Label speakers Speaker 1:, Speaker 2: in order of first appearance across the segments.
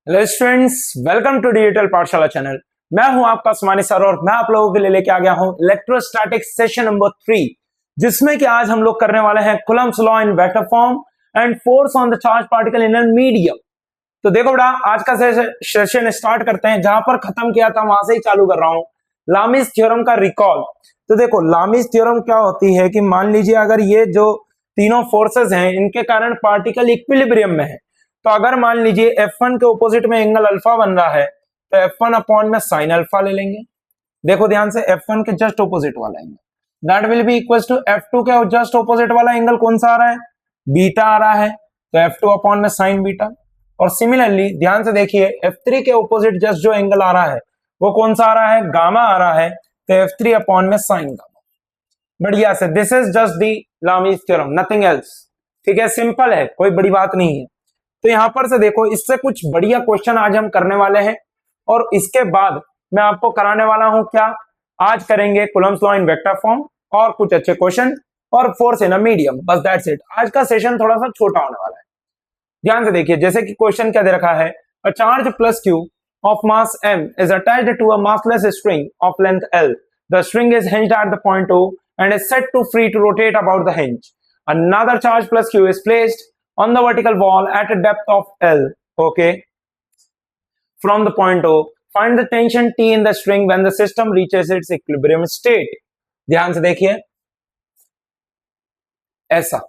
Speaker 1: Hello students, welcome to digital Pathshala channel. मैं हूं आपका सुमानी सर और मैं आप लोगों के लिए लेके आ गया हूं इलेक्ट्रोस्टैटिक सेशन नंबर 3, जिसमें कि आज हम लोग करने वाले हैं Coulomb's law in vector form and force on the charge particle in a medium. तो देखो बेटा, आज का सेशन स्टार्ट करते हैं। जहां पर खत्म किया था वहां से ही चालू कर रहा हूं, लामीज थ्योरम का रिकॉल। तो देखो, लामीज थ्योरम क्या होती है कि मान लीजिए अगर ये जो तीनों फोर्सेस हैं इनके कारण पार्टिकल इक्विलिब्रियम में है, तो अगर मान लीजिए F1 के ऑपोजिट में एंगल अल्फा बन रहा है तो F1 अपॉन में साइन अल्फा ले लेंगे। देखो ध्यान से, F1 के जस्ट ऑपोजिट वाला angle that will be equal to F2 के जस्ट ऑपोजिट वाला एंगल कौन सा आ रहा है, बीटा आ रहा है, तो F2 अपॉन में साइन बीटा। और सिमिलरली ध्यान से देखिए, F3 के ऑपोजिट जस्ट जो एंगल आ रहा है वो कौन सा आ रहा है, गामा आ रहा है, तो F3 अपॉन में साइन गामा। बढ़िया से, this is just the Lami's theorem, nothing else. ठीक है, सिंपल है, कोई बड़ी बात नहीं है। तो यहां पर से देखो, इससे कुछ बढ़िया क्वेश्चन आज हम करने वाले हैं और इसके बाद मैं आपको कराने वाला हूं क्या, आज करेंगे Coulomb's law in vector form और कुछ अच्छे क्वेश्चन और फोर्स इन अ मीडियम। बस दैट्स इट। आज का सेशन थोड़ा सा छोटा होने वाला है। ध्यान से देखिए, जैसे कि क्वेश्चन क्या दे रखा है, a charge plus Q of mass m is attached to a massless string of length L. The string is hinged at the point O and is set to free to rotate about the hinge. Another charge plus Q is placed on the vertical wall at a depth of L. Okay. From the point O, find the tension T in the string when the system reaches its equilibrium state. ध्यान से देखिए, ऐसा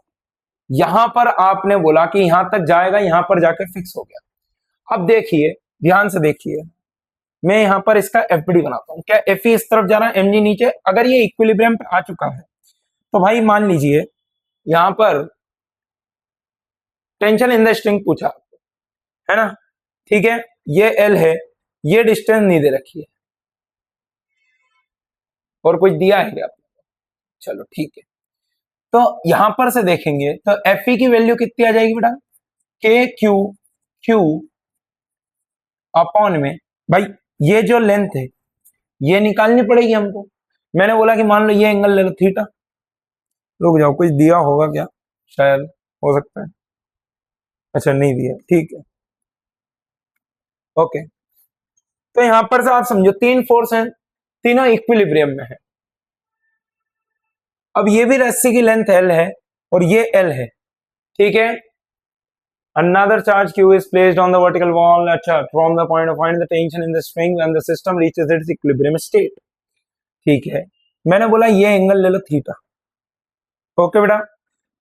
Speaker 1: यहां पर आपने बोला कि यहां तक जाएगा, यहां पर जाकर फिक्स हो गया। अब देखिए, ध्यान से देखिए, मैं यहां पर इसका एफडी बनाता हूं। क्या एफ इस तरफ जा रहा है, एमजी नीचे। अगर ये इक्विलिब्रियम पे आ चुका है तो भाई मान लीजिए यहां पर टेंशन इन द स्ट्रिंग पूछा है ना, ठीक है, ये एल है, ये डिस्टेंस नहीं दे रखी है और कुछ दिया है क्या, चलो ठीक है। तो यहां पर से देखेंगे तो एफ की वैल्यू कितनी आ जाएगी बेटा, के क्यू क्यू अपॉन में, भाई ये जो लेंथ है ये निकालनी पड़ेगी हमको। मैंने बोला कि मान लो ये एंगल ले लो थीटा। रुक जाओ, कुछ दिया होगा क्या, शायद हो सकता है। अच्छा नहीं दिया, ठीक है, ओके। तो यहां पर से आप समझो तीन फोर्स हैं, तीनों इक्विलिब्रियम में है। अब ये भी रस्सी की लेंथ एल है और ये एल है, ठीक है। Another charge Q is placed on the vertical wall from the point of find the tension in the string when the system reaches its equilibrium state. ठीक है, मैंने बोला ये एंगल ले लो थीटा। ओके बेटा,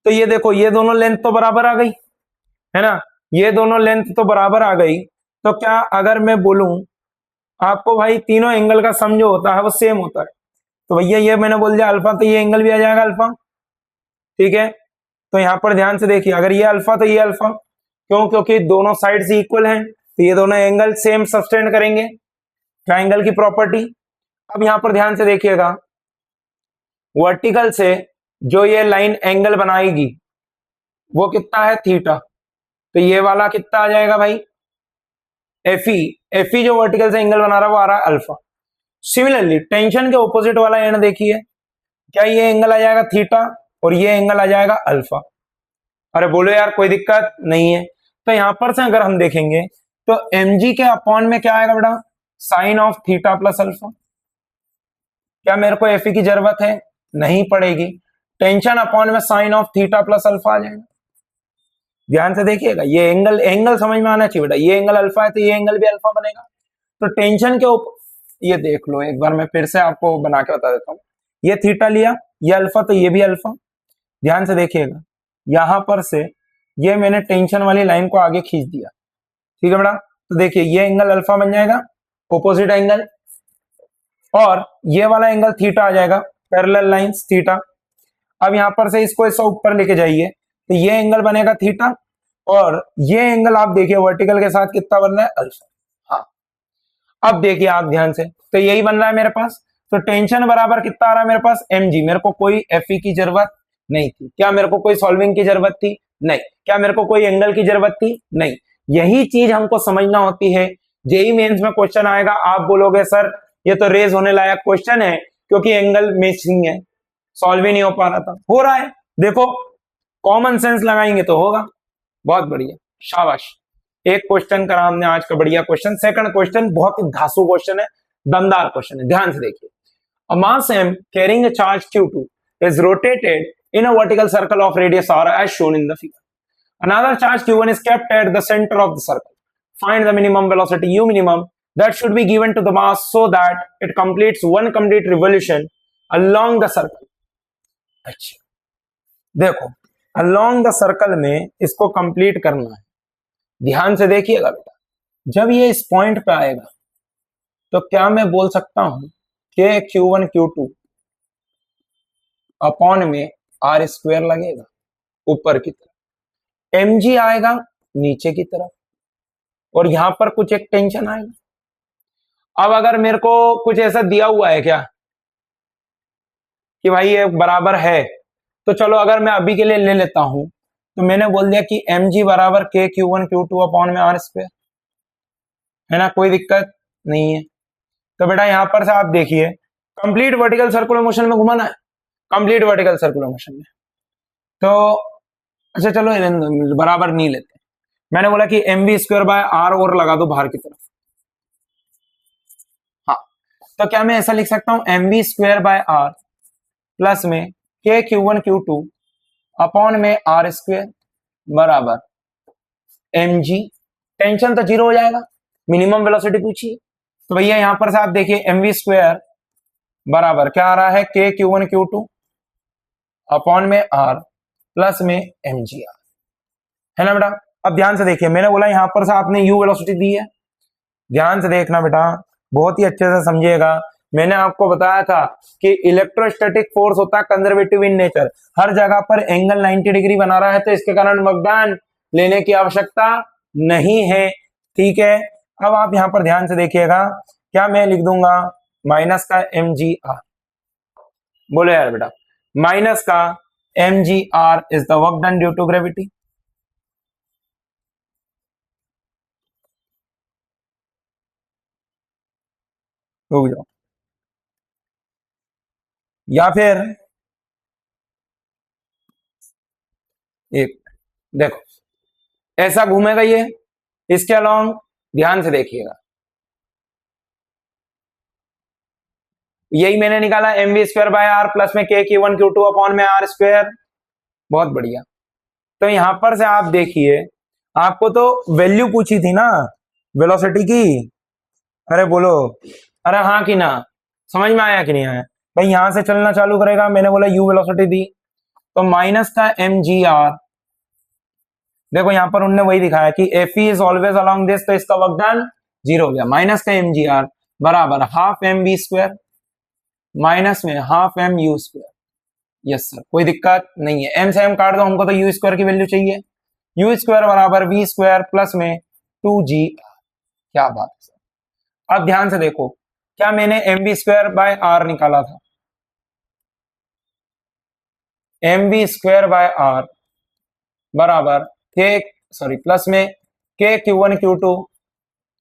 Speaker 1: तो ये देखो, ये दोनों लेंथ तो बराबर आ गई है ना, ये दोनों लेंथ तो बराबर आ गई। तो क्या अगर मैं बोलूं आपको भाई तीनों एंगल का सम जो होता है वो सेम होता है, तो भैया ये मैंने बोल दिया अल्फा, तो ये एंगल भी आ जाएगा अल्फा। ठीक है, तो यहां पर ध्यान से देखिए, अगर ये अल्फा तो ये अल्फा, क्यों, क्योंकि दोनों साइड से इक्वल हैं, तो ये दोनों एंगल सेम सब्सटेंड करेंगे, ट्राइंगल की प्रॉपर्टी। अब यहां पर ध्यान से देखिएगा, वर्टिकल से जो ये लाइन एंगल बनाएगी वो कितना है, थीटा। तो ये वाला कितना आ जाएगा भाई, एफई जो वर्टिकल से एंगल बना रहा है वो आ रहा है अल्फा। सिमिलरली टेंशन के ऑपोजिट वाला एंड देखिए, क्या ये एंगल आ जाएगा थीटा और ये एंगल आ जाएगा अल्फा। अरे बोलो यार, कोई दिक्कत नहीं है। तो यहां पर से अगर हम देखेंगे तो mg के अपॉन में क्या आएगा बेटा, sine of theta plus alpha. क्या मेरे को एफ की जरूरत है, नहीं पड़ेगी। टेंशन अपॉन में sine of theta plus alpha आ जाएगा। ध्यान से देखिएगा, ये एंगल समझ में आना चाहिए बेटा, ये एंगल अल्फा है तो ये एंगल भी अल्फा बनेगा। तो टेंशन के ऊपर ये देख लो, एक बार मैं फिर से आपको बना के बता देता हूं। ये थीटा लिया, ये अल्फा, तो ये भी अल्फा। ध्यान से देखिएगा, यहां पर से ये मैंने टेंशन वाली लाइन को आगे खींच दिया, ठीक है बेटा। तो देखिए ये एंगल अल्फा बन जाएगा, ऑपोजिट एंगल, और ये वाला एंगल थीटा आ जाएगा, पैरेलल लाइंस थीटा। अब यहां पर से इसको ऐसा ऊपर लेके जाइए तो ये एंगल बनेगा थीटा, और ये एंगल आप देखिए वर्टिकल के साथ कितना बन रहा है, अल्फा। हाँ, अब देखिए आप ध्यान से, तो यही बन रहा है मेरे पास। तो टेंशन बराबर कितना आ रहा है मेरे पास, mg। मेरे को कोई एफ की जरूरत नहीं थी। क्या मेरे को कोई सॉल्विंग की जरूरत थी, नहीं। क्या मेरे को कोई एंगल की जरूरत थी, नहीं। यही चीज हमको समझना होती है। जेई मेंस में क्वेश्चन आएगा, आप बोलोगे सर ये तो रेज होने लायक क्वेश्चन है क्योंकि एंगल मिसिंग है, सॉल्व ही नहीं हो पा रहा था, हो रहा है। देखो, कॉमन सेंस लगाएंगे तो होगा। बहुत बढ़िया, शाबाश। एक क्वेश्चन करा हमने आज का, बढ़िया क्वेश्चन। सेकंड क्वेश्चन बहुत ही धांसू क्वेश्चन है, दमदार क्वेश्चन है, ध्यान से देखिए। अ मास m carrying a charge q2 is rotated in a vertical circle of radius r as shown in the figure. Another charge q1 is kept at the center of the circle. Find the minimum velocity u minimum that should be given to the mass so that it completes one complete revolution along the circle. अच्छा, देखो along the circle में इसको complete करना है। ध्यान से देखिएगा बेटा, जब ये इस पॉइंट पे आएगा तो क्या मैं बोल सकता हूं कि Q1 Q2 अपॉन में R स्क्वायर लगेगा ऊपर की तरफ, mg आएगा नीचे की तरफ, और यहां पर कुछ एक टेंशन आएगा। अब अगर मेरे को कुछ ऐसा दिया हुआ है क्या कि भाई ये बराबर है, तो चलो अगर मैं अभी के लिए ले लेता हूं, तो मैंने बोल दिया कि mg बराबर k Q1 Q2 अपॉन में R स्क्वायर, है ना, कोई दिक्कत नहीं है। तो बेटा यहां पर से आप देखिए, कंप्लीट वर्टिकल सर्कुलर मोशन में घुमाना है, कंप्लीट वर्टिकल सर्कुलर मोशन में। तो अच्छा चलो बराबर नहीं लेते, मैंने बोला कि mv स्क्वायर बाय r और लगा दो बाहर की तरफ। हाँ, तो क्या मैं ऐसा लिख सकता हूं mv square by r plus में k Q1 Q2 अपॉन में R स्क्वायर बराबर mg, टेंशन तो जीरो हो जाएगा, मिनिमम वेलोसिटी पूछिए। तो भैया यहां पर से आप देखिए mv स्क्वायर बराबर क्या आ रहा है k Q1 Q2 अपॉन में R प्लस में mgr, है ना बेटा। अब ध्यान से देखिए, मैंने बोला यहां पर से आपने u वेलोसिटी दी है, ध्यान से देखना बेटा, बहुत ही अच्छे से समझिएगा। मैंने आपको बताया था कि इलेक्ट्रोस्टैटिक फोर्स होता है कंजर्वेटिव इन नेचर, हर जगह पर एंगल 90 डिग्री बना रहा है, तो इसके कारण वर्कडन लेने की आवश्यकता नहीं है, ठीक है। अब आप यहां पर ध्यान से देखिएगा, क्या मैं लिख दूंगा माइनस का mgr, बोलो यार बेटा, माइनस का mgr is the work done due to gravity. रुक जाओ, या फिर एक देखो ऐसा घूमेगा ये इसके अलोंग, ध्यान से देखिएगा, यही मैंने निकाला mv square by r plus में k Q1 Q2 अपॉन में R स्क्वायर, बहुत बढ़िया। तो यहां पर से आप देखिए, आपको तो वैल्यू पूछी थी ना वेलोसिटी की, अरे बोलो, अरे हाँ कि ना, समझ में आया कि नहीं आया भाई। यहां से चलना चालू करेगा, मैंने बोला u वेलोसिटी दी, तो माइनस का mgr, देखो यहां पर उन्होंने वही दिखाया कि Fe is always along this, तो इसका वर्क डन जीरो हो गया। माइनस का mgr बराबर हाफ mv स्क्वायर माइनस में half mu square, yes sir, कोई दिक्कत नहीं है, m से m काट दो, हमको तो u स्क्वायर की वैल्यू चाहिए। u स्क्वायर बराबर v स्क्वायर प्लस में 2g, क्या बात है सर। अब ध्यान से देखो, क्या मैंने mv स्क्वायर बाय r निकाला था, mv स्क्वायर बाय r बराबर प्लस में k Q1 Q2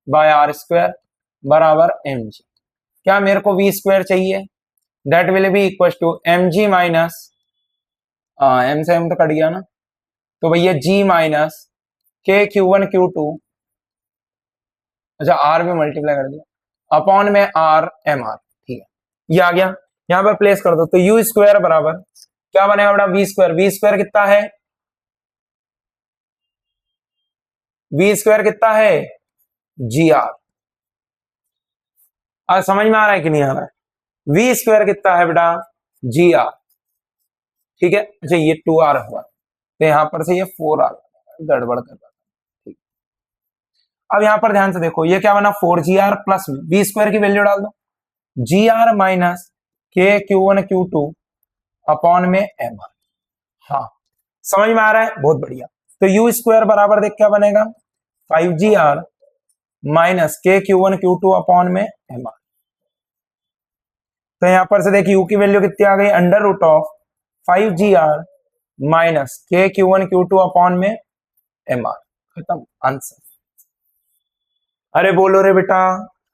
Speaker 1: बाय R स्क्वायर बराबर mg। क्या मेरे को v स्क्वायर चाहिए, that will be equal to mg minus, m से m तो कट गया ना, तो भैया g minus k Q1 Q2, अच्छा r में मल्टीप्लाई कर दिया अपॉन में r mr, ठीक है, ये आ गया, यहां पर प्लेस कर दो। तो u स्क्वायर बराबर क्या बनेगा बेटा, v स्क्वायर, v स्क्वायर कितना है, v स्क्वायर कितना है gr, आज समझ में आ रहा है कि नहीं आ रहा है, v स्क्वायर कितना है बेटा gr, ठीक है। अच्छा ये 2r हुआ, तो यहां पर से ये 4r गड़बड़ कर रहा था, ठीक। अब यहां पर ध्यान से देखो, ये क्या बना 4gr प्लस में v स्क्वायर की वैल्यू डाल दो, gr minus k Q1 Q2 upon में mr, हाँ समझ में आ रहा है, बहुत बढ़िया। तो u स्क्वायर बराबर देख क्या बनेगा 5gr minus k Q1 Q2 upon में mr। तो यहां पर से देखिए u की वैल्यू कितनी आ गई, under root of 5gr minus k Q1 Q2 upon में mr, खत्म आंसर। अरे बोलो रे बेटा,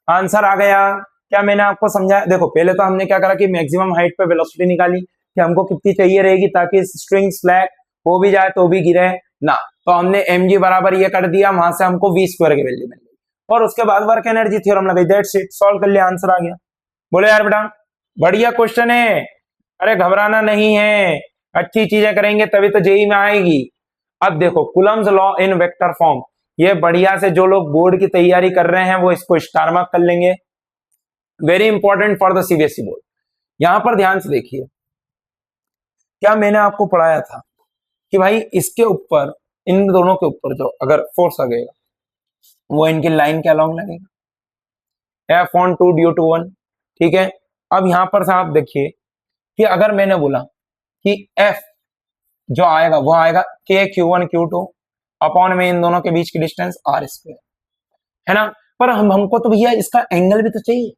Speaker 1: आंसर आ गया। क्या मैंने आपको समझाया, देखो पहले तो हमने क्या करा कि मैक्सिमम हाइट पे वेलोसिटी निकाली कि हमको कितनी चाहिए रहेगी ताकि स्ट्रिंग स्लैक हो भी जाए तो भी गिरे, ना, तो हमने mg बराबर ये कर दिया, वहां से हमको v स्क्वायर की वैल्यू मिल गई और उसके बाद वर्क एनर्जी थ्योरम लगाई, दैट्स इट, सॉल्व कर लिया, आंसर आ गया। बोले यार बेटा बढ़िया क्वेश्चन है, अरे घबराना नहीं है, अच्छी चीजें करेंगे तभी तो जेई में आएगी। अब देखो Coulomb's law in vector form, ये बढ़िया से जो लोग बोर्ड की तैयारी कर रहे हैं वो इसको स्टार मार्क कर लेंगे, very important for the CBSE board. यहां पर ध्यान से देखिए, क्या मैंने आपको पढ़ाया था कि भाई इसके ऊपर, इन दोनों के ऊपर जो अगर फोर्स लगेगा वो इनकी लाइन के अलॉन्ग लगेगा, F(2 ड्यू टू 1), ठीक है। अब यहां पर आप देखिए कि अगर मैंने बोला कि F जो आएगा वो आएगा KQ1 Q2 अपॉन में इन दोनों के बीच की डिस्टेंस R², है ना। पर हमको तो भैया इसका एंगल भी तो चाहिए,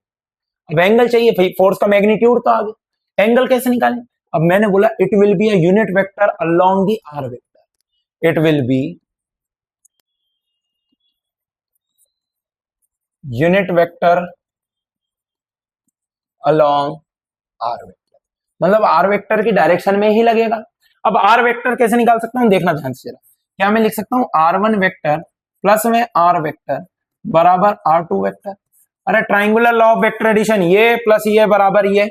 Speaker 1: अब एंगल चाहिए भाई, फोर्स का मैग्नीट्यूड तो आ गया, एंगल कैसे निकालें। अब मैंने बोला it will be a unit vector along the R vector, it will be unit vector along R vector, मतलब R वेक्टर की डायरेक्शन में ही लगेगा। अब R वेक्टर कैसे निकाल सकता हूं, देखना ध्यान से जरा। क्या मैं लिख सकता हूं R1 वेक्टर प्लस में R वेक्टर बराबर R2 वेक्टर। अरे triangular law of vector addition, ये प्लस ये बराबर ये,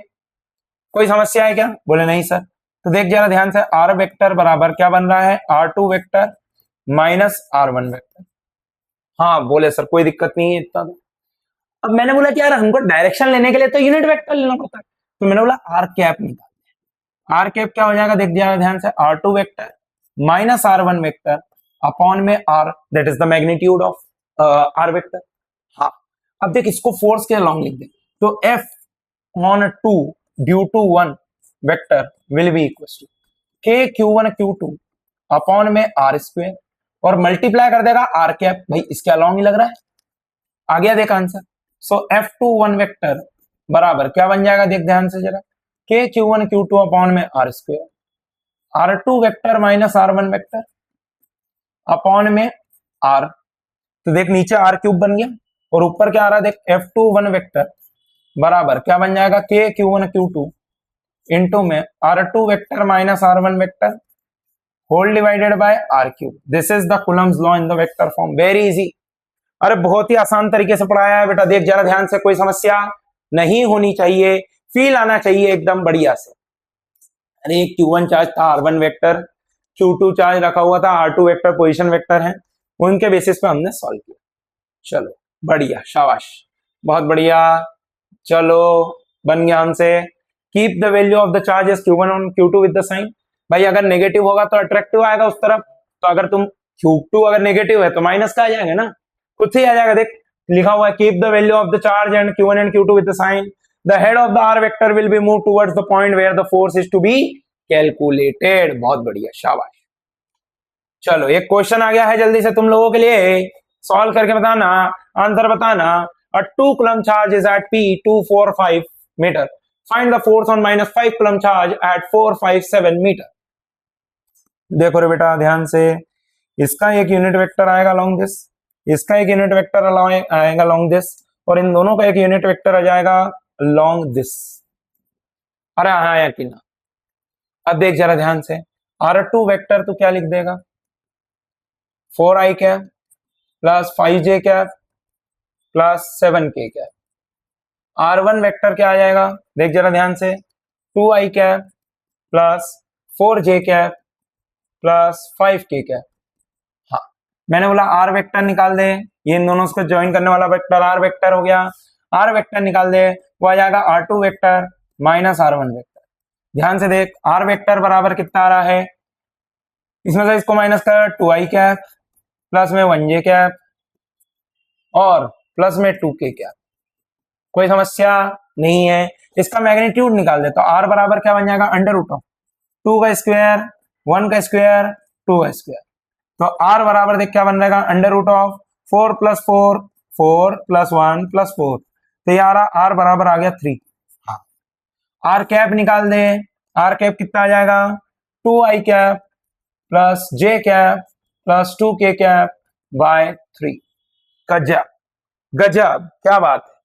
Speaker 1: कोई समस्या है क्या? बोले नहीं सर। तो देख जरा ध्यान से, R वेक्टर बराबर क्या बन रहा है, R2 vector minus R1 vector. हाँ बोले सर कोई दिक्कत नहीं है इतना तो। अब मैंने बोला कि यार हमको डायरेक्शन लेने के लिए तो यूनिट वेक्टर लेना पड़ता है, तो मैंने बोला आर कैप निकाल। आर कैप क्या हो जाएगा, देख दिया ध्यान से, R2 vector minus R1 vector upon में R, that is the magnitude of R vector. हाँ अब देख इसको फोर्स के अलॉन्ग लिख दे, तो F(2 due to 1) vector will be equal to KQ1 Q2 upon में R² और मल्टीप्लाई कर देगा आर कैप, भाई इसके अलॉन्ग ही लग रहा है, आ गया देख आंसर। सो F(1 वेक्टर बराबर क्या बन जाएगा, देख ध्यान से जरा, KQ1 Q2 अपॉन में R², R2 vector minus R1 vector upon में R, तो देख नीचे R³ बन गया और ऊपर क्या आ रहा है, देख F(1 वेक्टर बराबर क्या बन जाएगा, KQ1 Q2 इंटू में R2 vector minus R1 vector whole divided by R³। This is the Coulomb's law in the vector form, very easy. अरे बहुत ही आसान तरीके से पढ़ाया है बेटा, देख जरा ध्यान से, कोई समस्या नहीं होनी चाहिए, फील आना चाहिए एकदम बढ़िया से। अरे Q1 चार्ज था, R1 वेक्टर, Q2 चार्ज रखा हुआ था, R2 वेक्टर पोजीशन वेक्टर है, उनके बेसिस पे हमने सॉल्व किया। चलो बढ़िया, शाबाश, बहुत बढ़िया। चलो बन गया हमसे, keep the value of the charges Q1 और Q2 विद द साइन। भाई अगर नेगेटिव होगा तो अट्रैक्टिव आएगा उस तरफ, तो अगर तुम Q2 अगर नेगेटिव है तो माइनस का आ जाएगा ना, खुद से ही आ जाएगा। देख लिखा हुआ है, keep the value of the charge and Q1 and Q2 with the sign, the head of the R vector will be move towards the point where the force is to be calculated. बहुत बढ़िया, शाबाश। चलो एक question आ गया है जल्दी से तुम लोगों के लिए, सॉल्व करके बताना, आंसर बताना। A 2 coulomb charge is at P245 meter. Find the force on minus 5 coulomb charge at 457 meter. देखो रे बेटा ध्यान से, इसका एक यूनिट वेक्टर आएगा along this, इसका एक यूनिट वेक्टर आएगा along this, और इन दोनों का एक यूनिट वेक्टर आ जाएगा along this। अरे हाँ या कि ना। अब देख जरा ध्यान से, R2 वेक्टर तो क्या लिख देगा, 4i cap plus 5j cap plus 7k cap. R1 vector क्या आ जाएगा, देख जरा ध्यान से, 2i cap plus 4j cap plus 5k cap. हाँ मैंने बोला R वेक्टर निकाल दे, ये इन दोनों को ज्वाइन करने वाला वेक्टर R वेक्टर हो गया, R वेक्टर निकाल दे, वो आ जाएगा R2 vector minus R1 vector. ध्यान से देख, R वेक्टर बराबर कितना आ रहा है, इसमें से इसको माइनस कर, 2i कैप प्लस में 1j कैप और प्लस में 2k कैप, कोई समस्या नहीं है। इसका मैग्नीट्यूड निकाल दे, तो R बराबर क्या बन जाएगा, अंडर रूट ऑफ 2 का स्क्वायर 1 का स्क्वायर 2 का स्क्वायर, तो R बराबर देख क्या बन जाएगा, under root of 4 plus 4 4 plus 1 plus 4, तो ये R बराबर आ गया 3। हाँ R कैप निकाल दे, R कैप कितना आ जाएगा, 2i cap plus j cap plus 2k cap by 3। गजब गजब, क्या बात है।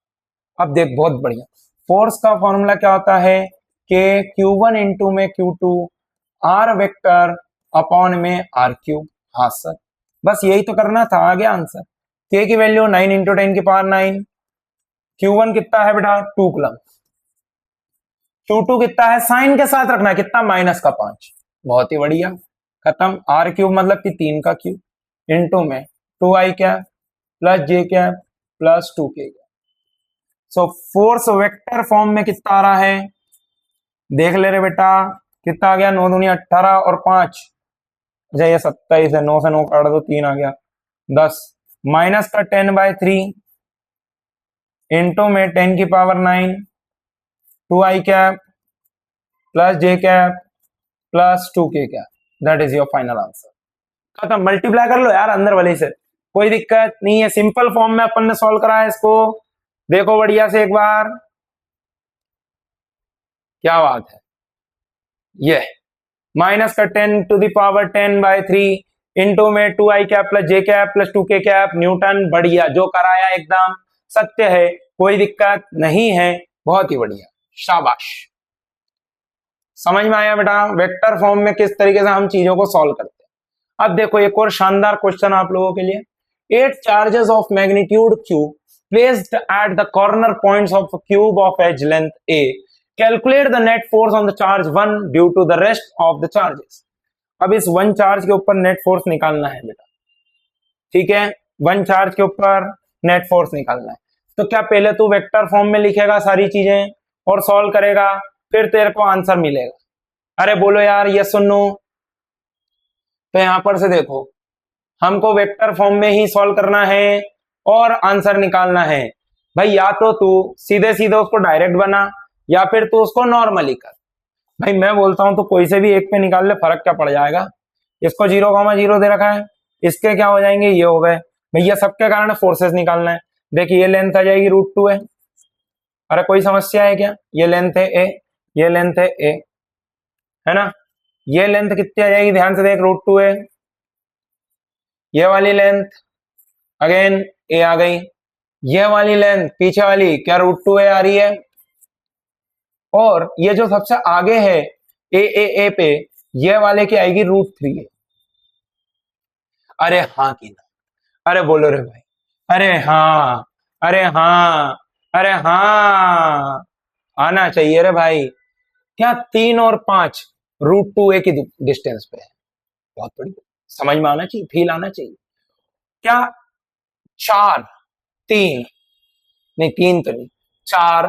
Speaker 1: अब देख बहुत बढ़िया, फोर्स का फॉर्मूला क्या होता है, कि Q1 इंटू में Q2 R वेक्टर अपॉन में R क्यूब। हाँ सर, बस यही तो करना था, आ गया आंसर। के की वैल्यू 9 इंटू 10 की पावर 9। Q1 कितना है बेटा 2 कूलम। Q2 कितना है, साइन के साथ रखना है, कितना माइनस का 5। बहुत ही बढ़िया, खत्म। आर क्यूब मतलब कि 3 का क्यूब इंटू में 2i cap plus J cap plus 2k cap. So force vector form में कितना आ रहा है, देख ले रे बेटा, कितना आ गया, 9 दूनी 18 और 5, अच्छा ये 27 है, 9 से 9 काट दो, 3 आ गया 10, माइनस का 10/3 इंटू में 10 की power 9 2i cap plus J cap plus 2k cap, that is your final answer. खत्म, मल्टीप्लाई कर लो यार अंदर वाले से, कोई दिक्कत नहीं है, सिंपल फॉर्म में अपन ने सॉल्व करा है इसको। देखो बढ़िया से एक बार, क्या बात है, ये माइनस का 10 टू द पावर 10/3 इंटू में 2i cap plus J cap plus 2k cap newton. बढ़िया, जो कराया एकदम सत्य है, कोई दिक्कत नहीं है, बहुत ही बढ़िया, शाबाश। समझ में आया बेटा वेक्टर फॉर्म में किस तरीके से हम चीजों को सॉल्व करते हैं। अब देखो एक और शानदार क्वेश्चन आप लोगों के लिए। 8 charges of magnitude q placed at the corner points of a cube of edge length a, calculate the net force on the charge 1 due to the rest of the charges। अब इस 1 charge के ऊपर net force निकालना है बेटा, ठीक है, 1 charge के ऊपर नेट फोर्स निकालना है। तो क्या पहले तू वेक्टर फॉर्म में लिखेगा सारी चीजें और सॉल्व करेगा, फिर तेरे को आंसर मिलेगा। अरे बोलो यार ये सुनो, तो यहां पर से देखो, हमको वेक्टर फॉर्म में ही सॉल्व करना है और आंसर निकालना है। भाई या तो तू सीधे सीधे उसको डायरेक्ट बना या फिर तू उसको नॉर्मली कर। भाई मैं बोलता हूं तो कोई से भी एक पे निकाल ले, फर्क क्या पड़ जाएगा। इसको 0,0 दे रखा है, इसके क्या हो जाएंगे, ये हो गए। भैया सबके कारण फोर्सेस निकालना है। देखिए ये लेंथ आ जाएगी √2 है। अरे कोई समस्या है क्या, ये लेंथ है ए, ये लेंथ है ए, है ना। ये लेंथ कितनी आ जाएगी, ध्यान से देख, √2 है। ये वाली लेंथ अगेन ए आ गई, ये वाली लेंथ पीछे वाली क्या √2 ए आ रही है, और ये जो सबसे आगे है ए पे, ये वाले की आएगी √3 है। अरे हाँ की ना, अरे बोलो रे भाई, अरे हाँ, अरे हाँ, अरे हाँ, आना चाहिए रे भाई। क्या 3 और 5 √2 ए की डिस्टेंस पे है, बहुत बड़ी, समझ में आना चाहिए, फील आना चाहिए। क्या 4 3 नहीं, 3 तो नहीं, 4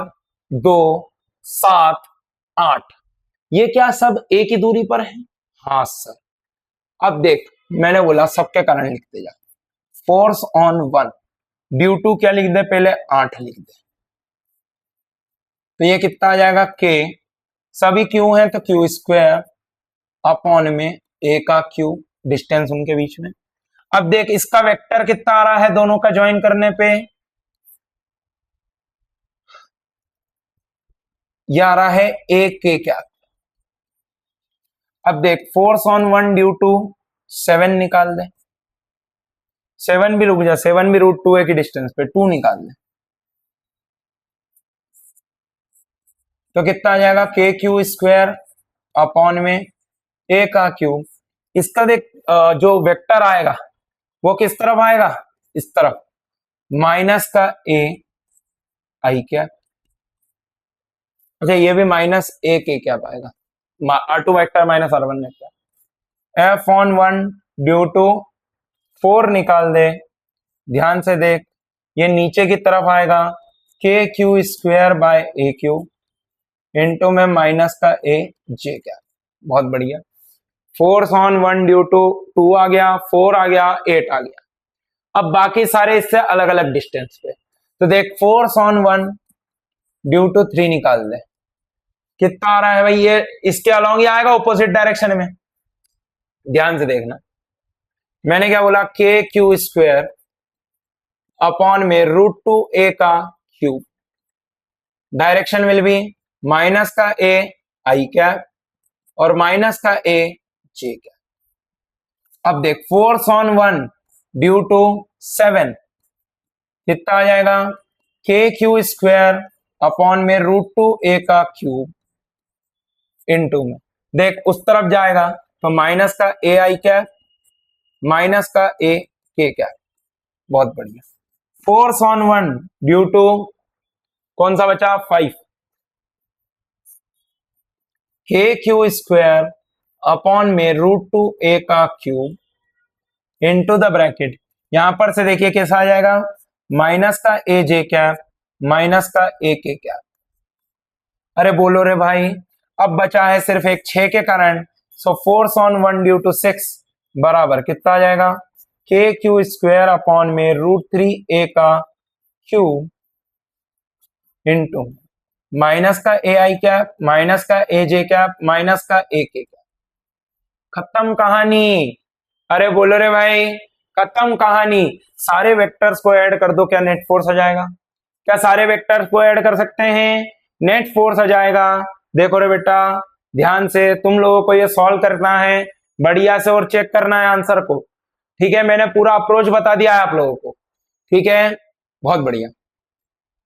Speaker 1: 2 7 8, ये क्या सब ए की दूरी पर है। हाँ सर, अब देख मैंने बोला सबके कारण लिखते जा, फोर्स ऑन 1 ड्यू टू क्या लिख दे, पहले 8 लिख दे, तो ये कितना आ जाएगा के, सभी क्यू है तो क्यू स्क्वायर अपॉन में ए का क्यू, डिस्टेंस उनके बीच में। अब देख इसका वेक्टर कितना आ रहा है दोनों का ज्वाइन करने पे, ये आ रहा है ए के क्या। अब देख फोर्स ऑन 1 ड्यू टू 7 निकाल दे, 7 भी रुक जा, 7 भी √2 ए की डिस्टेंस पे 2 निकाल दे, तो कितना आ जाएगा, के क्यू स्क्वायर अपॉन में ए का क्यूब। इसका देख जो वेक्टर आएगा वो किस तरफ आएगा, इस तरफ, माइनस का ए आई क्या, अच्छा ये भी माइनस ए के क्या पाएगा, R2 vector minus R1 vector. F on 1 due to 4 निकाल दे, ध्यान से देख, ये नीचे की तरफ आएगा के Q square by A Q into में माइनस का ए जे क्या, बहुत बढ़िया। फोर्स ऑन 1 ड्यू टू 2 आ गया, 4 आ गया, 8 आ गया। अब बाकी सारे इससे अलग अलग डिस्टेंस पे, तो देख फोर्स ऑन 1 ड्यू टू 3 निकाल दे, कितना आ रहा है भाई, ये इसके अलॉन्ग ही आएगा ऑपोजिट डायरेक्शन में, ध्यान से देखना। मैंने क्या बोला, के क्यू स्क्वायर अपॉन में √2 ए का cube, direction will be minus का ए आई कैप और माइनस का ए जे कैप। अब देख फोर्स ऑन 1 ड्यू टू 7 कितना आ जाएगा, के क्यू स्क्वायर अपॉन में √2 ए का क्यूब इनटू में, देख उस तरफ जाएगा तो माइनस का ए आई कैप माइनस का ए के क्या, बहुत बढ़िया। Force on one due to कौन सा बचा, 5 के क्यू स्क्वायर अपॉन में रूट टू ए का क्यूब इनटू द ब्रैकेट, यहां पर से देखिए कैसा आ जाएगा, माइनस का ए जे कैप माइनस का ए के कैप। अरे बोलो रे भाई, अब बचा है सिर्फ एक 6 के कारण, so force on one due to 6 बराबर कितना आ जाएगा, के क्यू स्क्वायर अपॉन में रूट 3 ए का क्यूब इंटू माइनस का ए आई कैप माइनस का ए जे कैप माइनस का ए के कैप। खत्म कहानी। अरे बोलो रे भाई, खत्म कहानी। सारे वेक्टर्स को ऐड कर दो, क्या नेट फोर्स आ जाएगा? क्या सारे वेक्टर्स को ऐड कर सकते हैं? नेट फोर्स आ जाएगा। देखो रे बेटा, ध्यान से तुम लोगों को ये सॉल्व करना है बढ़िया से और चेक करना है आंसर को, ठीक है? मैंने पूरा अप्रोच बता दिया है आप लोगों को, ठीक है? बहुत बढ़िया।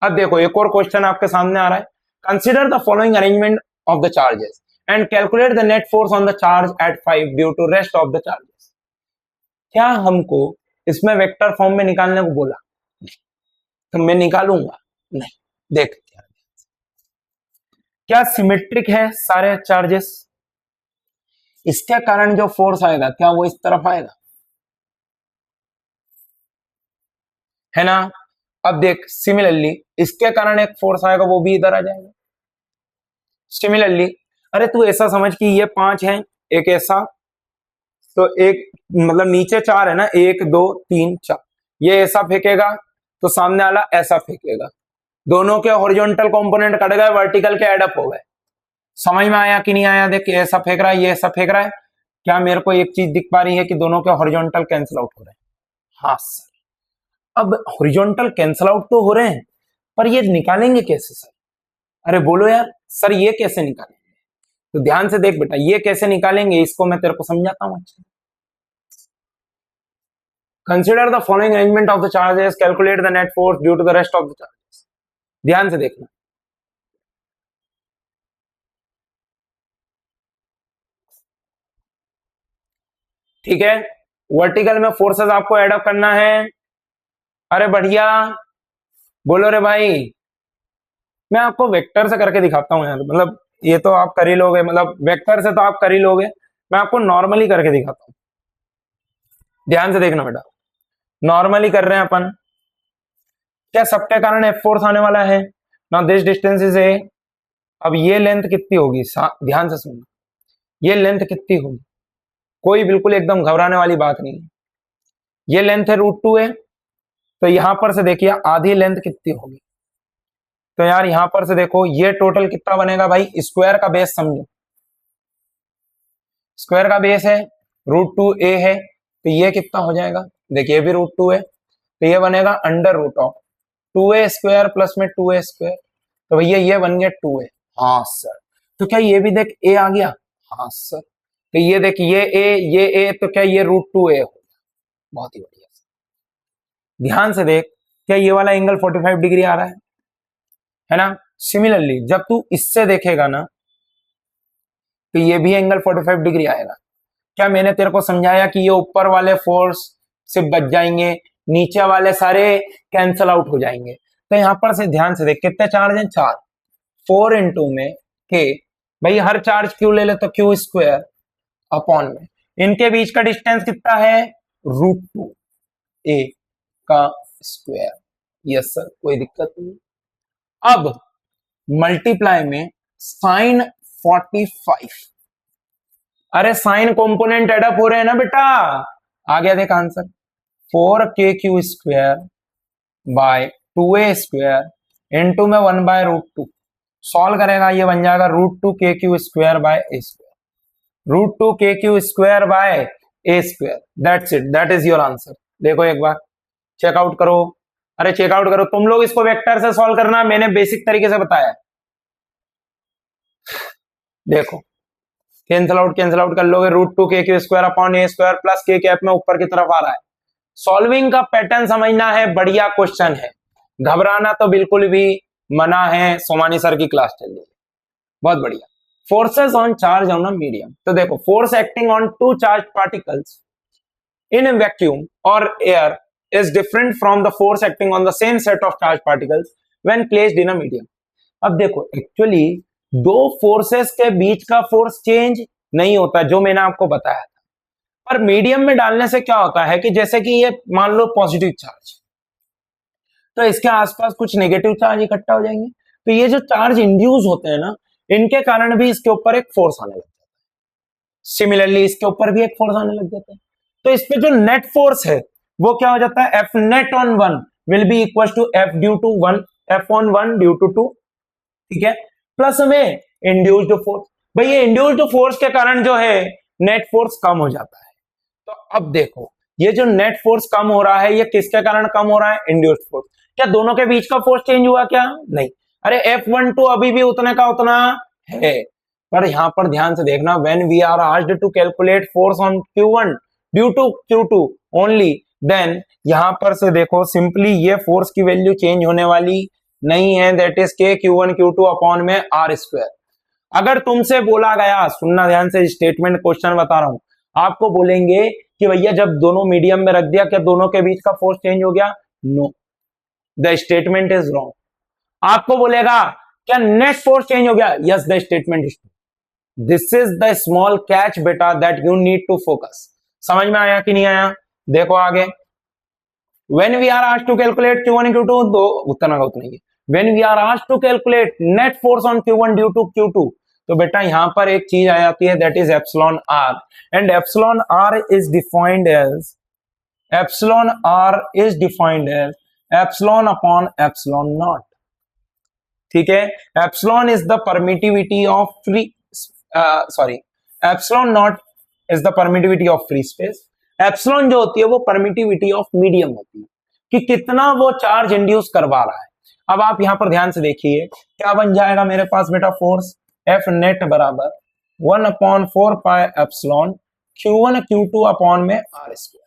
Speaker 1: अब देखो एक और क्वेश्चन आपके सामने आ रहा है, consider the following arrangement of the charges and calculate the net force on the charge at 5 due to rest of the charges. क्या हमको इसमें वेक्टर फॉर्म में निकालने को बोला? तो मैं निकालूंगा नहीं, देखते हैं क्या सिमेट्रिक है सारे चार्जेस, इसके कारण जो फोर्स आएगा क्या वो इस तरफ आएगा, है ना? अब देख सिमिलरली इसके कारण एक फोर्स आएगा, वो भी इधर आ जाएगा। सिमिलरली अरे तू ऐसा समझ कि ये 5 है, एक ऐसा, तो एक मतलब नीचे 4 है ना, 1 2 3 4, ये ऐसा फेंकेगा तो सामने वाला ऐसा फेंकेगा, दोनों के हॉरिजॉन्टल कंपोनेंट कट गए, वर्टिकल के एडअप हो गए। समझ में आया कि नहीं आया? देख ये ऐसा फेंक रहा है, ये ऐसा फेंक रहा है, क्या मेरे को एक चीज दिख पा रही है कि दोनों के हॉरिजॉन्टल कैंसिल आउट हो रहे हैं? हाँ सर। अब हॉरिजॉन्टल कैंसिल आउट तो हो रहे हैं, पर ये निकालेंगे कैसे सर? अरे बोलो यार सर, ये कैसे निकालेंगे? तो ध्यान से देख बेटा, ये कैसे निकालेंगे इसको मैं तेरे को समझाता हूं। अच्छा, consider the following arrangement of the charges, calculate the net force due to the rest of the charges. ध्यान से देखना, ठीक है? वर्टिकल में फोर्सेस आपको एडअप करना है। अरे बढ़िया, बोलो रे भाई। मैं आपको वेक्टर से करके दिखाता हूं यार, मतलब ये तो आप कर ही लोगे, मतलब वेक्टर से तो आप कर ही लोगे, मैं आपको नॉर्मली करके दिखाता हूं। ध्यान से देखना बेटा, नॉर्मली कर रहे हैं अपन, क्या सबके कारण एफ फोर्स आने वाला है ना, दिस डिस्टेंस इज ए। अब ये लेंथ कितनी होगी, ध्यान से सुनना, ये लेंथ कितनी होगी, कोई बिल्कुल एकदम घबराने वाली बात नहीं है। ये लेंथ है √2 है, तो यहां पर से देखिए आधी लेंथ कितनी होगी, तो यार यहां पर से देखो ये टोटल कितना बनेगा भाई, स्क्वायर का बेस समझो, स्क्वायर का बेस है √2a है, तो ये कितना हो जाएगा, देखिए ये भी √2 है, तो ये बनेगा √2a² प्लस में 2a², तो भैया ये बन गया 2a। हाँ सर। तो क्या ये भी देख a आ गया? हाँ सर। तो ये देख ये a, तो क्या ये √2a हो? बहुत ही बढ़िया। ध्यान से देख, क्या ये वाला एंगल 45 डिग्री आ रहा है ना? सिमिलरली जब तू इससे देखेगा ना, तो ये भी एंगल 45 डिग्री आएगा। क्या मैंने तेरे को समझाया कि ये ऊपर वाले फोर्स से बच जाएंगे, नीचे वाले सारे कैंसल आउट हो जाएंगे? तो यहां पर से ध्यान से देख, कितने चार्ज हैं? 4, 4 इंटू में के, भाई हर चार्ज क्यू ले ले तो क्यू² अपॉन में इनके बीच का डिस्टेंस कितना है, √2a का स्क्वायर। यस सर, कोई दिक्कत नहीं। अब मल्टीप्लाई में साइन 45, अरे साइन कंपोनेंट एडअप हो रहे हैं ना बेटा, आ गया देख answer, 4k² bye 2a² into में 1/√2, सॉल्व करेगा ये बन जाएगा √2k² by a², √2k² by a², that's it, that is your answer. देखो एक बार चेकआउट करो, अरे चेकआउट करो, तुम लोग इसको वेक्टर से सॉल्व करना, मैंने बेसिक तरीके से बताया। देखो कैंसल आउट कर लोगे, √2k² upon a² plus k cap में ऊपर की तरफ आ रहा है। सॉल्विंग का पैटर्न समझना है, बढ़िया क्वेश्चन है, घबराना तो बिल्कुल भी मना है, सोमानी सर की क्लास चल रही है। बहुत बढ़िया। Forces on charge on a medium, तो देखो force acting on 2 charge particles in vacuum और air is different from the force acting on the same set of charge particles when placed in a medium. अब देखो actually दो forces के बीच का force change नहीं होता जो मैंने आपको बताया था, पर मीडियम में डालने से क्या होता है कि जैसे कि ये मान लो पॉजिटिव चार्ज, तो इसके आसपास कुछ नेगेटिव चार्ज इकट्ठा हो जाएंगे, तो ये जो चार्ज इंड्यूस होते हैं ना, इनके कारण भी इसके ऊपर एक फोर्स आने लगता है। सिमिलरली इसके ऊपर भी एक फोर्स आने लग जाता है, तो इस पे जो नेट फोर्स है वो क्या हो जाता है, F net on one will be equal to F due to one, F on one due to two, ठीक है, प्लस में इंड्यूस्ड फोर्स। भाई ये इंड्यूस्ड फोर्स के कारण जो है नेट फोर्स कम हो जाता है। तो अब देखो ये जो नेट फोर्स कम हो रहा है ये किसके कारण कम हो रहा है, इंड्यूस्ड फोर्स। क्या दोनों के बीच का फोर्स चेंज हुआ क्या, नहीं, अरे F12 अभी भी उतने का उतना है। पर यहां पर ध्यान से देखना, when we are asked to calculate force on Q1 due to Q2 only, then यहां पर से देखो सिंपली ये फोर्स की वैल्यू चेंज होने वाली नहीं है, दैट इज के Q1 Q2 अपॉन में R स्क्वायर। अगर तुमसे बोला गया, सुनना ध्यान से, स्टेटमेंट क्वेश्चन बता रहा हूं, आपको बोलेंगे कि भैया जब दोनों मीडियम में रख दिया क्या दोनों के बीच का फोर्स चेंज हो गया, no, the statement is wrong. आपको बोलेगा क्या नेट फोर्स चेंज हो गया, yes the statement is true. This is the small catch बेटा that you need to focus. समझ में आया कि नहीं आया, देखो आगे, when we are asked to calculate Q1 Q2, दो उतना का उतना ही है, when we are asked to calculate net force on Q1 due to Q2, तो बेटा यहां पर एक चीज आ जाती है that is epsilon R, and epsilon R is defined as, epsilon R is defined as epsilon upon epsilon naught, ठीक है। Epsilon is the permittivity of free, sorry, epsilon naught is the permittivity of free space. Epsilon जो होती है वो permittivity of medium होती है कि कितना वो चार्ज इंड्यूस करवा रहा है। अब आप यहां पर ध्यान से देखिए क्या बन जाएगा मेरे पास बेटा, फोर्स एफ नेट बराबर 1/4 pi epsilon Q1 Q2 upon में R स्क्वायर,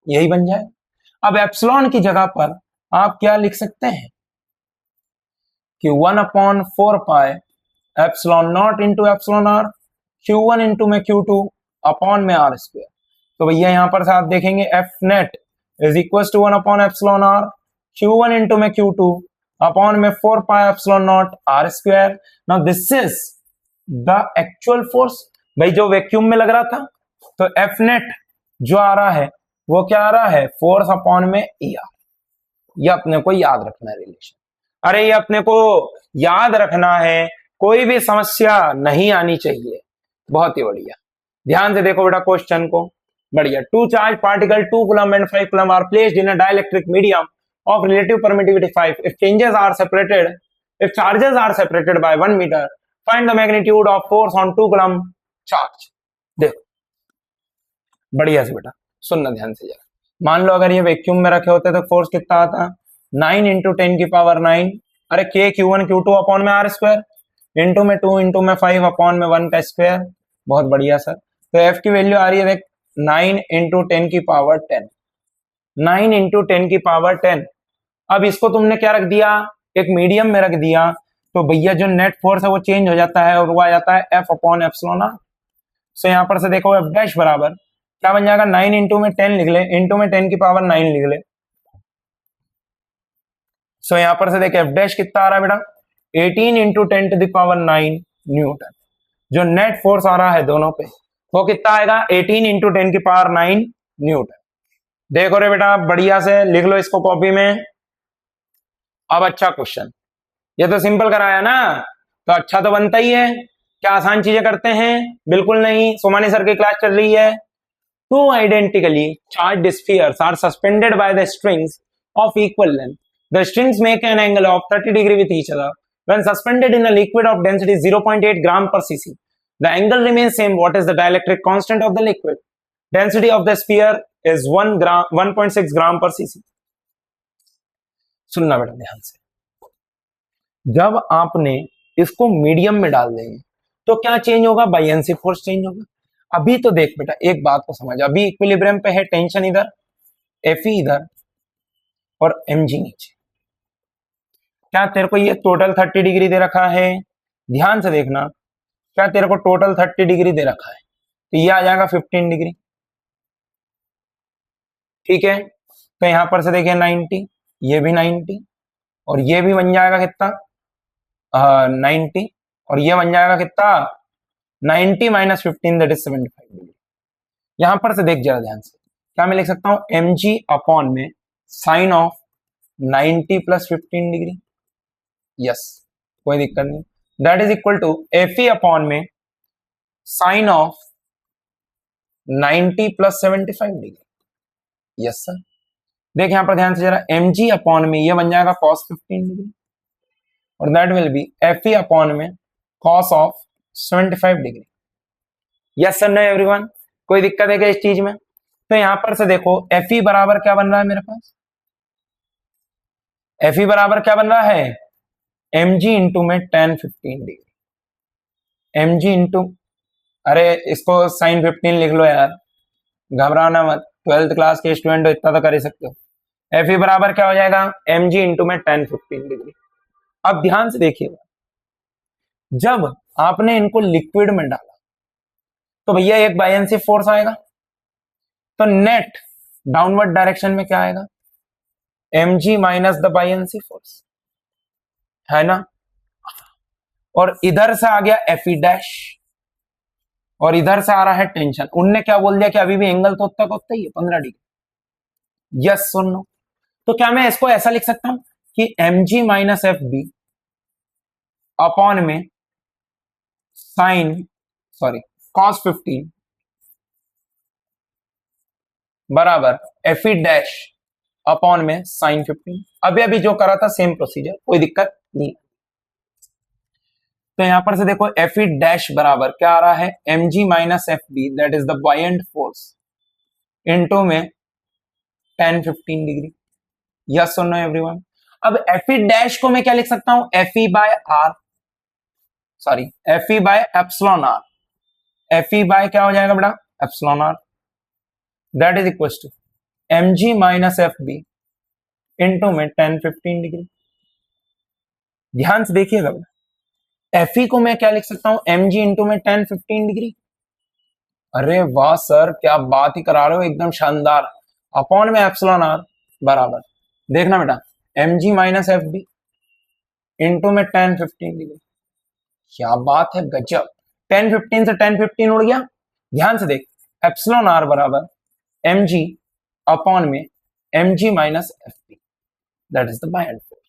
Speaker 1: यही बन जाए। अब एप्सिलॉन की जगह पर आप क्या लिख सकते हैं कि 1/4 pi epsilon naught into epsilon R, Q1 into में Q2 अपॉन में R स्क्वायर। तो भैया यहां पर आप देखेंगे F net is equal to 1 epsilon R, Q1 into में Q2 अपॉन में 4 pi epsilon naught R square. Now this is the actual force. भाई जो वैक्यूम में लग रहा था, तो एफ नेट जो आ रहा है वो क्या आ रहा है, फोर्स अपॉन में ER। ये अपने को याद रखना है रिलेशन, अरे ये अपने को याद रखना है, कोई भी समस्या नहीं आनी चाहिए। बहुत ही बढ़िया, ध्यान से देखो बेटा क्वेश्चन को, बढ़िया। Two charge particle 2 coulomb and 5 coulomb are placed in a dielectric medium of relative permittivity 5, if changes are separated, if charges are separated by 1 meter, find the magnitude of force on 2 coulomb charge। देखो बढ़िया से बेटा सुनना ध्यान से जरा, मान लो अगर ये वैक्यूम में रखे होते तो फोर्स कितना आता, 9 इंटू 10 की पावर 9, अरे के Q1 Q2 अपॉन में R स्क्वायर इंटू में 2 इंटू में 5 अपॉन में 1 का स्क्वायर। बहुत बढ़िया सर, तो F की वैल्यू आ रही है देख 9 इंटू 10 की पावर 10, 9 इंटू 10 की पावर 10। अब इसको तुमने क्या रख दिया, एक मीडियम में रख दिया, तो भैया जो नेट फोर्स है वो चेंज हो जाता है और वो आ जाता है F अपॉन एप्सिलॉन आर। सो यहां पर से देखो F डैश बराबर क्या बन जाएगा, 9 इंटू में 10 लिख ले, इंटू में 10 की पावर 9 लिख ले। सो यहां पर से देख F डैश कितना आ रहा है बेटा, 18 into 10 to the power 9 newton. जो नेट फोर्स आ रहा है दोनों पे वो कितना आएगा, 18 इंटू 10 की पावर 9 न्यूटन। देखो रे बेटा बढ़िया से लिख लो इसको कॉपी में। अब अच्छा क्वेश्चन, ये तो सिंपल कराया ना, तो अच्छा तो बनता ही है, क्या आसान चीजें करते हैं, बिल्कुल नहीं। सोमानी सर की क्लास चल रही है। Two identically charged spheres are suspended by the strings of equal length, the strings make an angle of 30 degree with each other when suspended in a liquid of density 0.8 gram per cc, the angle remains same, what is the dielectric constant of the liquid, density of the sphere is 1.6 gram per cc। सुनना बेटा ध्यान से, जब आपने इसको medium में डाल देंगे तो क्या चेंज होगा, बायएंसी फोर्स चेंज होगा। अभी तो देख बेटा एक बात को समझ, अभी इक्विलिब्रियम पे है, टेंशन इधर, Fe इधर और mg नीचे। क्या तेरे को ये टोटल 30 डिग्री दे रखा है, ध्यान से देखना, क्या तेरे को टोटल 30 डिग्री दे रखा है, तो ये आ जाएगा 15 डिग्री। ठीक है, तो यहां पर से देखिए 90, ये भी 90 और ये भी बन जाएगा कितना 90 और ये बन जाएगा कितना 90 माइनस 15 दैट इज 75 डिग्री। यहां पर से देख जरा ध्यान से, क्या मैं लिख सकता हूं mg अपॉन में साइन ऑफ 90 प्लस 15 डिग्री, यस कोई दिक्कत नहीं, that is equal to Fe upon में साइन ऑफ 90 प्लस 75 डिग्री, यस सर। देख यहां पर ध्यान से जरा, mg अपॉन में ये बन जाएगा cos 15 डिग्री और that will be Fe upon में cos of 75 degree, yes sir no everyone, कोई दिक्कत है क्या इस चीज में? तो यहां पर से देखो Fe बराबर क्या बन रहा है मेरे पास, Fe बराबर क्या बन रहा है mg इंटू में tan 15 डिग्री, mg इंटू, अरे इसको साइन 15 लिख लो यार, घबराना मत, 12th क्लास के स्टूडेंट हो, इतना तो कर ही सकते हो। Fe बराबर क्या हो जाएगा mg इंटू में tan 15 डिग्री। अब ध्यान से देखिएगा, जब आपने इनको लिक्विड में डाला तो भैया एक बायएंसी फोर्स आएगा, तो नेट डाउनवर्ड डायरेक्शन में क्या आएगा mg माइनस द बायएंसी फोर्स, है ना, और इधर से आ गया Fe डैश और इधर से आ रहा है टेंशन। उनने क्या बोल दिया कि अभी भी एंगल तो उतना का उतना ही है 15 डिग्री, यस सुन लो। तो क्या मैं इसको ऐसा लिख सकता हूं कि mg minus F B upon में cos 15 बराबर Fe डैश अपॉन में sin 15। अभी अभी जो करा था सेम प्रोसीजर, कोई दिक्कत नहीं। तो यहां पर से देखो Fe डैश बराबर क्या आ रहा है mg minus F B that is the buoyant force into में tan 15 डिग्री, यस और नो एवरीवन। अब Fe डैश को मैं क्या लिख सकता हूं Fe by R, sorry Fe by epsilon R, Fe by क्या हो जाएगा बेटा epsilon R, that is equal to mg minus F B into में tan 15 डिग्री। ध्यान से देखिएगा, Fe को मैं क्या लिख सकता हूं mg इंटू में tan 15 डिग्री। अरे वाह सर क्या बात ही करा रहे हो, एकदम शानदार, अपॉन में एप्सिलॉन आर बराबर, देखना बेटा mg minus F B into में tan 15 डिग्री। क्या बात है गजब, tan 15 से tan 15 उड़ गया। ध्यान से देख एप्सिलॉन आर बराबर mg अपॉन में mg minus F B that is the buoyant force.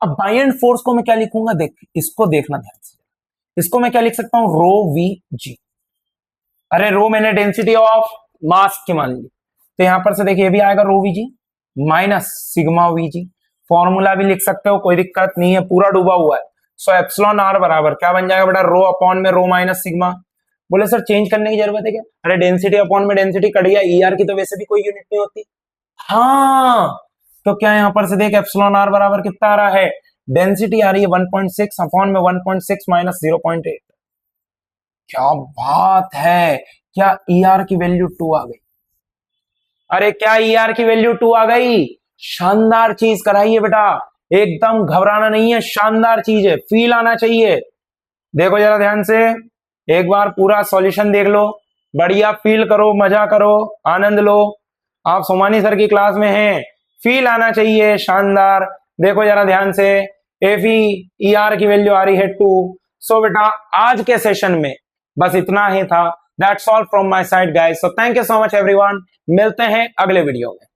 Speaker 1: अब बायएंट फोर्स को मैं क्या लिखूंगा, देख इसको देखना ध्यान से, इसको मैं क्या लिख सकता हूं रो वी जी। अरे रो मैंने डेंसिटी ऑफ मास की मान ली, तो यहां पर से देखिए ये भी आएगा rho V G minus sigma V G, formula भी लिख सकते हो कोई दिक्कत नहीं है, पूरा डूबा हुआ है। सो एप्सिलॉन आर बराबर क्या बन जाएगा बेटा रो अपॉन में रो माइनस सिग्मा। बोले सर चेंज करने की जरूरत है क्या, अरे डेंसिटी अपॉन में डेंसिटी कट गया, ईआर की तो वैसे भी कोई यूनिट नहीं होती। हाँ तो क्या यहां पर से देख एप्सिलॉन आर बराबर कितना आ रहा है, डेंसिटी आ रही है 1.6 अपॉन में 1.6 माइनस 0.8। क्या बात है, क्या ईआर की वैल्यू 2 आ गई, अरे क्या ईआर की वैल्यू 2 आ गई, शानदार चीज कराइए बेटा, एकदम घबराना नहीं है, शानदार चीज है, फील आना चाहिए। देखो जरा ध्यान से, एक बार पूरा सॉल्यूशन देख लो, बढ़िया फील करो, मजा करो, आनंद लो, आप सोमानी सर की क्लास में हैं, फील आना चाहिए, शानदार। देखो जरा ध्यान से, Fe ER की वैल्यू आ रही है 2। सो बेटा आज के सेशन में बस इतना ही था, that's all from my side guys, so thank you so much everyone, मिलते हैं अगले वीडियो में।